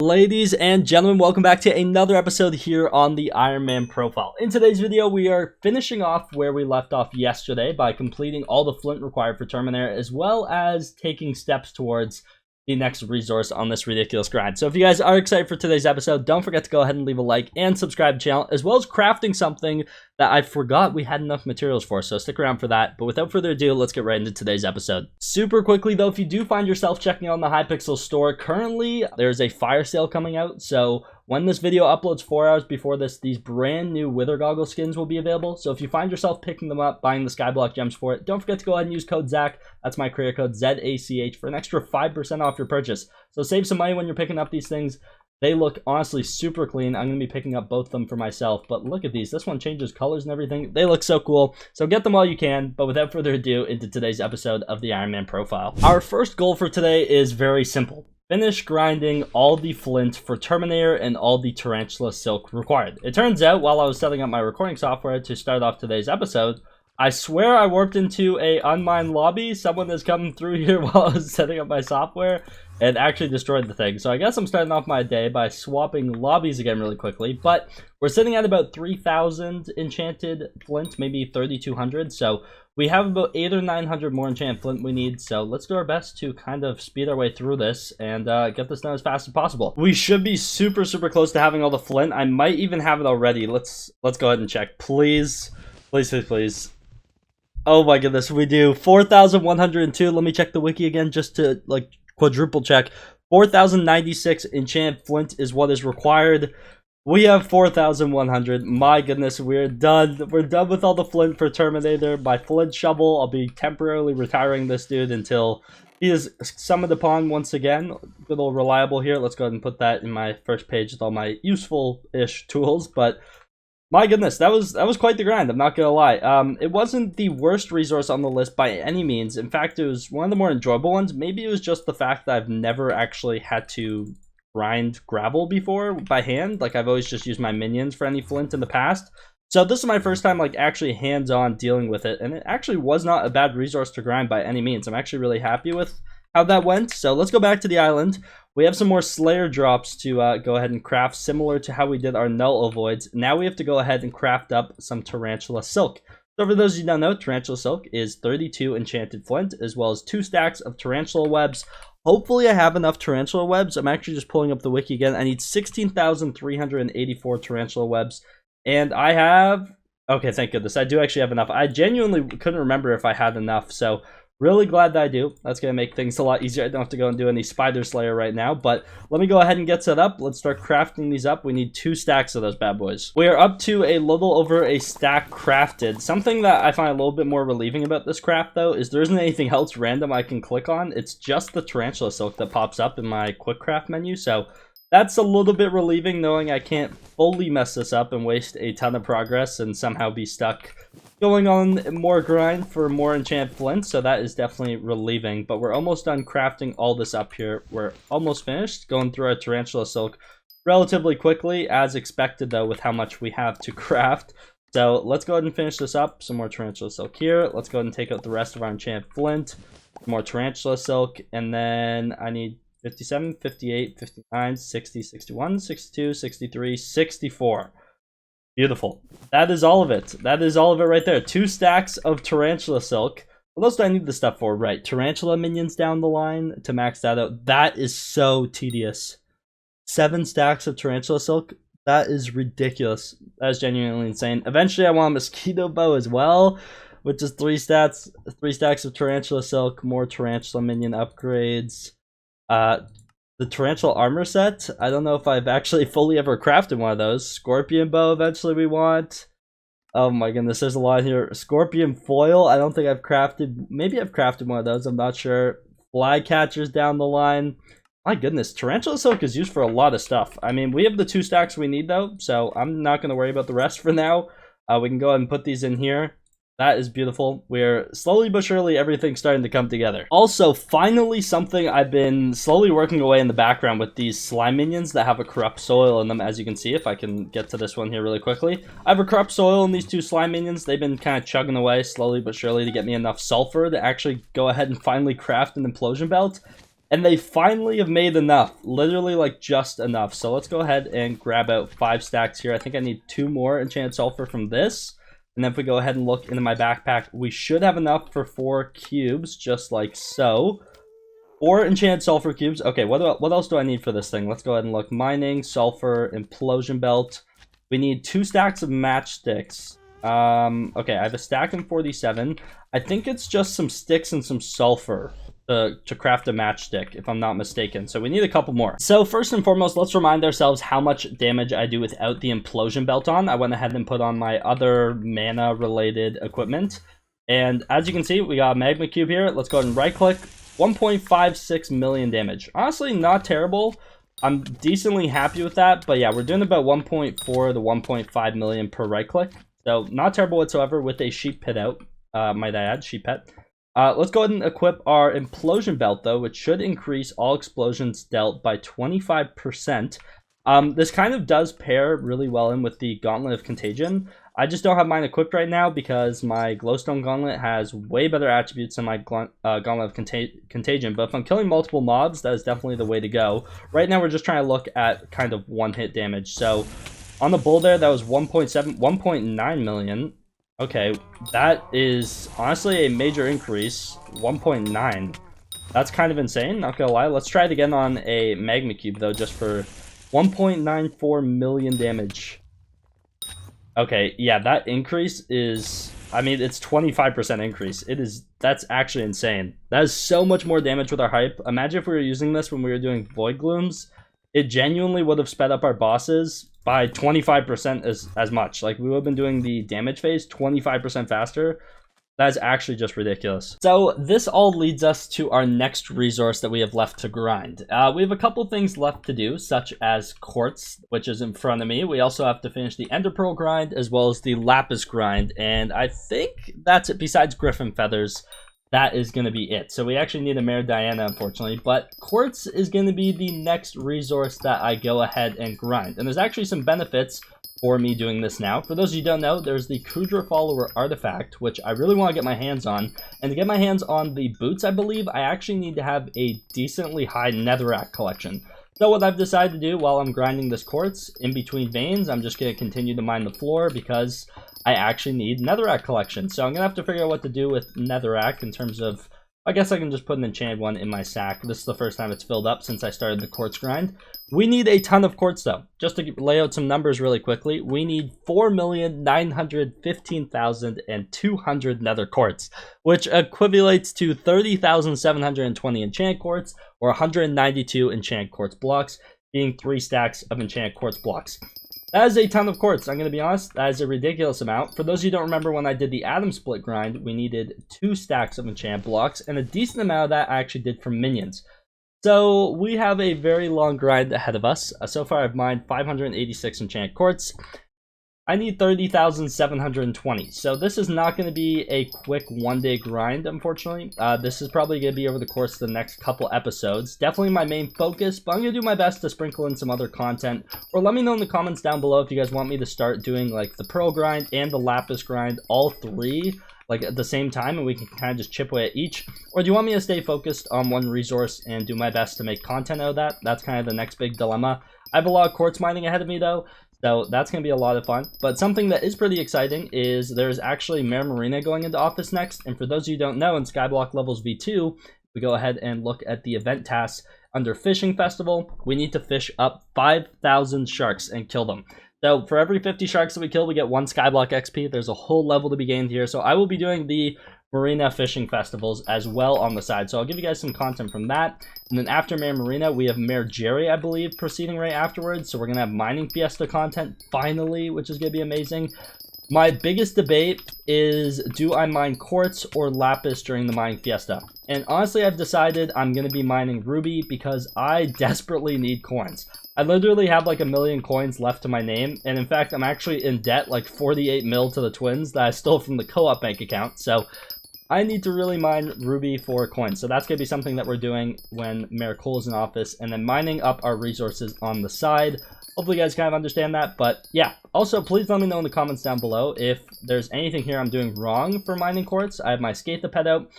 Ladies and gentlemen, welcome back to another episode here on the Ironman profile. In today's video, we are finishing off where we left off yesterday by completing all the flint required for Terminator, as well as taking steps towards the next resource on this ridiculous grind. So if you guys are excited for today's episode, don't forget to go ahead and leave a like and subscribe to the channel, as well as crafting something that I forgot we had enough materials for, so stick around for that. But without further ado, let's get right into today's episode. Super quickly though, if you do find yourself checking out on the Hypixel store, currently there's a fire sale coming out, so when this video uploads 4 hours before this, these brand new Wither Goggle skins will be available. So if you find yourself picking them up, buying the Skyblock gems for it, don't forget to go ahead and use code Zach. That's my creator code, ZACH, for an extra 5% off your purchase. So save some money when you're picking up these things. They look honestly super clean. I'm going to be picking up both of them for myself, but look at these. This one changes colors and everything. They look so cool. So get them while you can, but without further ado, into today's episode of the Ironman profile. Our first goal for today is very simple. Finish grinding all the flint for Terminator and all the tarantula silk required. It turns out, while I was setting up my recording software to start off today's episode, I swear I warped into a unmined lobby. Someone has come through here while I was setting up my software and actually destroyed the thing. So I guess I'm starting off my day by swapping lobbies again really quickly. But we're sitting at about 3,000 enchanted flint, maybe 3,200. So we have about 800 or 900 more enchanted flint we need. So let's do our best to kind of speed our way through this and get this done as fast as possible. We should be super close to having all the flint. I might even have it already. Let's go ahead and check. Please. Oh my goodness, we do 4,102. Let me check the wiki again just to like quadruple check. 4,096 enchant flint is what is required. We have 4,100. My goodness, we're done. We're done with all the flint for Terminator. My flint shovel, I'll be temporarily retiring this dude until he is summoned upon once again. Good old reliable here. Let's go ahead and put that in my first page with all my useful-ish tools, but my goodness, that was quite the grind, I'm not gonna lie. It wasn't the worst resource on the list by any means. In fact, it was one of the more enjoyable ones. Maybe it was just the fact that I've never actually had to grind gravel before by hand. Like, I've always just used my minions for any flint in the past. So this is my first time like actually hands-on dealing with it, and it actually was not a bad resource to grind by any means. I'm actually really happy with how that went. So let's go back to the island. We have some more Slayer drops to go ahead and craft, similar to how we did our Null Ovoids. Now we have to go ahead and craft up some Tarantula Silk. So for those of you who don't know, Tarantula Silk is 32 enchanted flint, as well as 2 stacks of Tarantula Webs. Hopefully I have enough Tarantula Webs. I'm actually just pulling up the wiki again. I need 16,384 Tarantula Webs, and I have... Okay, thank goodness. I do actually have enough. I genuinely couldn't remember if I had enough, so really glad that I do. That's going to make things a lot easier. I don't have to go and do any Spider Slayer right now, but let me go ahead and get set up. Let's start crafting these up. We need 2 stacks of those bad boys. We are up to a little over a stack crafted. Something that I find a little bit more relieving about this craft, though, is there isn't anything else random I can click on. It's just the Tarantula Silk that pops up in my quick craft menu, so that's a little bit relieving, knowing I can't fully mess this up and waste a ton of progress and somehow be stuck going on more grind for more enchant flint. So that is definitely relieving, but we're almost done crafting all this up here. We're almost finished going through our Tarantula Silk relatively quickly, as expected though, with how much we have to craft. So let's go ahead and finish this up. Some more Tarantula Silk here. Let's go ahead and take out the rest of our enchant flint. More Tarantula Silk, and then I need 57, 58, 59, 60, 61, 62, 63, 64. Beautiful. That is all of it. That is all of it right there. 2 stacks of Tarantula Silk. What else do I need this stuff for? Right, Tarantula minions down the line to max that out. That is so tedious. 7 stacks of Tarantula Silk. That is ridiculous. That is genuinely insane. Eventually, I want a mosquito bow as well, which is 3 stacks of Tarantula Silk, more Tarantula minion upgrades. The Tarantula armor set, I don't know if I've actually fully ever crafted one of those. Scorpion bow eventually we want. Oh my goodness, there's a lot here. Scorpion foil, I don't think I've crafted. Maybe I've crafted one of those, I'm not sure. Fly catchers down the line. My goodness, Tarantula Silk is used for a lot of stuff. I mean, we have the 2 stacks we need though, so I'm not going to worry about the rest for now. We can go ahead and put these in here. That is beautiful. We're slowly but surely everything's starting to come together. Also, finally something I've been slowly working away in the background with these slime minions that have a corrupt soil in them, as you can see, if I can get to this one here really quickly. I have a corrupt soil in these 2 slime minions. They've been kind of chugging away slowly but surely to get me enough sulfur to actually go ahead and finally craft an implosion belt. And they finally have made enough, literally like just enough. So let's go ahead and grab out 5 stacks here. I think I need 2 more enchanted sulfur from this. And then if we go ahead and look into my backpack, we should have enough for 4 cubes, just like so. 4 enchanted sulfur cubes. Okay, what else do I need for this thing? Let's go ahead and look. Mining, sulfur, implosion belt. We need 2 stacks of matchsticks. Okay, I have a stack in 47. I think it's just some sticks and some sulfur to craft a matchstick, if I'm not mistaken. So we need a couple more. So first and foremost, let's remind ourselves how much damage I do without the implosion belt on. I went ahead and put on my other mana related equipment. And as you can see, we got a magma cube here. Let's go ahead and right click. 1.56 million damage. Honestly, not terrible. I'm decently happy with that. But yeah, we're doing about 1.4 to 1.5 million per right click. So not terrible whatsoever with a sheep pit out. Might I add, sheep pet. Let's go ahead and equip our implosion belt though, which should increase all explosions dealt by 25%. This kind of does pair really well in with the Gauntlet of Contagion. I just don't have mine equipped right now because my glowstone gauntlet has way better attributes than my Gauntlet of Contagion. But if I'm killing multiple mobs, that is definitely the way to go. Right now we're just trying to look at kind of one hit damage. So on the bull there, that was 1.9 million. Okay, that is honestly a major increase. 1.9. That's kind of insane, not gonna lie. Let's try it again on a magma cube though, just for 1.94 million damage. Okay, yeah, that increase is, I mean, it's 25% increase. That's actually insane. That is so much more damage with our hype. Imagine if we were using this when we were doing void glooms. It genuinely would have sped up our bosses by 25% as much. Like, we would have been doing the damage phase 25% faster. That is actually just ridiculous. So this all leads us to our next resource that we have left to grind. We have a couple things left to do, such as quartz, which is in front of me. We also have to finish the ender pearl grind as well as the lapis grind. And I think that's it. Besides griffin feathers, that is going to be it. So we actually need a Mare Diana, unfortunately, but quartz is going to be the next resource that I go ahead and grind. And there's actually some benefits for me doing this now. For those of you who don't know, there's the Kudra follower artifact, which I really want to get my hands on. And to get my hands on the boots, I believe, I actually need to have a decently high netherrack collection. So what I've decided to do while I'm grinding this quartz, in between veins, I'm just going to continue to mine the floor because I actually need netherrack collection. So I'm going to have to figure out what to do with netherrack in terms of, I guess I can just put an enchanted one in my sack. This is the first time it's filled up since I started the quartz grind. We need a ton of quartz though. Just to lay out some numbers really quickly, we need 4,915,200 nether quartz, which equivalates to 30,720 enchanted quartz or 192 enchanted quartz blocks, being 3 stacks of enchanted quartz blocks. That is a ton of quartz. I'm going to be honest, that is a ridiculous amount. For those of you who don't remember, when I did the atom split grind, we needed 2 stacks of enchant blocks, and a decent amount of that I actually did from minions. So we have a very long grind ahead of us. So far I've mined 586 enchanted quartz. I need 30,720. So this is not going to be a quick one-day grind, unfortunately. This is probably going to be over the course of the next couple episodes. Definitely my main focus, but I'm going to do my best to sprinkle in some other content. Or let me know in the comments down below if you guys want me to start doing like the pearl grind and the lapis grind, all 3, like at the same time, and we can kind of just chip away at each. Or do you want me to stay focused on one resource and do my best to make content out of that? That's kind of the next big dilemma. I have a lot of quartz mining ahead of me though, so that's going to be a lot of fun. But something that is pretty exciting is there's actually Mare Marina going into office next. And for those of you who don't know, in Skyblock Levels V2, we go ahead and look at the event tasks under Fishing Festival. We need to fish up 5,000 sharks and kill them. So for every 50 sharks that we kill, we get 1 Skyblock XP. There's a whole level to be gained here. So I will be doing the Marina fishing festivals as well on the side. So I'll give you guys some content from that. And then after Mare Marina, we have Mare Jerry, I believe, proceeding right afterwards. So we're going to have Mining Fiesta content finally, which is going to be amazing. My biggest debate is, do I mine quartz or lapis during the Mining Fiesta? And honestly, I've decided I'm going to be mining ruby because I desperately need coins. I literally have like 1 million coins left to my name. And in fact, I'm actually in debt like 48 mil to the twins that I stole from the Co-op bank account. So I need to really mine ruby for coins. So that's going to be something that we're doing when Mayor Cole is in office, and then mining up our resources on the side. Hopefully you guys kind of understand that. But yeah, also please let me know in the comments down below if there's anything here I'm doing wrong for mining quartz. I have my skate the pet out.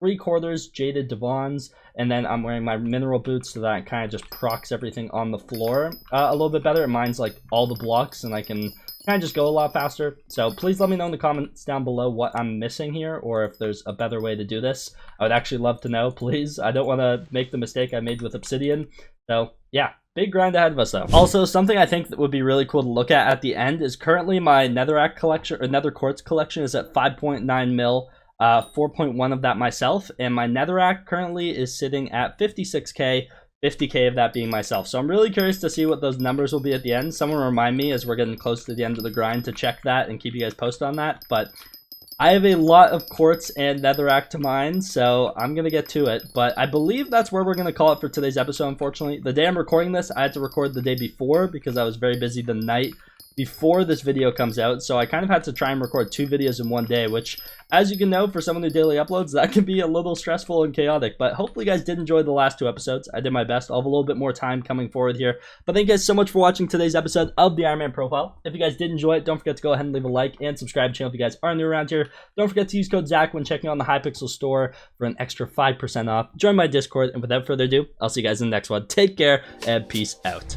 3/4 jaded Devons, and then I'm wearing my mineral boots so that it kind of just procs everything on the floor a little bit better. It mines like all the blocks, and I can kind of just go a lot faster. So please let me know in the comments down below what I'm missing here, or if there's a better way to do this. I would actually love to know, please. I don't want to make the mistake I made with obsidian. So yeah, big grind ahead of us though. Also, something I think that would be really cool to look at the end is currently my netherrack collection, or nether quartz collection, is at 5.9 mil. 4.1 of that myself, and my netherrack currently is sitting at 56k, 50k of that being myself. So I'm really curious to see what those numbers will be at the end. Someone remind me as we're getting close to the end of the grind to check that and keep you guys posted on that. But I have a lot of quartz and netherrack to mine, so I'm gonna get to it. But I believe that's where we're gonna call it for today's episode. Unfortunately, the day I'm recording this, I had to record the day before because I was very busy the night before this video comes out, so I kind of had to try and record 2 videos in one day, which, as you can know, for someone who daily uploads, that can be a little stressful and chaotic. But hopefully you guys did enjoy the last 2 episodes. I did my best. I'll have a little bit more time coming forward here. But thank you guys so much for watching today's episode of the Ironman Profile. If you guys did enjoy it, don't forget to go ahead and leave a like and subscribe to the channel if you guys are new around here. Don't forget to use code Zach when checking on the Hypixel store for an extra 5% off. Join my Discord, and without further ado, I'll see you guys in the next one. Take care, and peace out.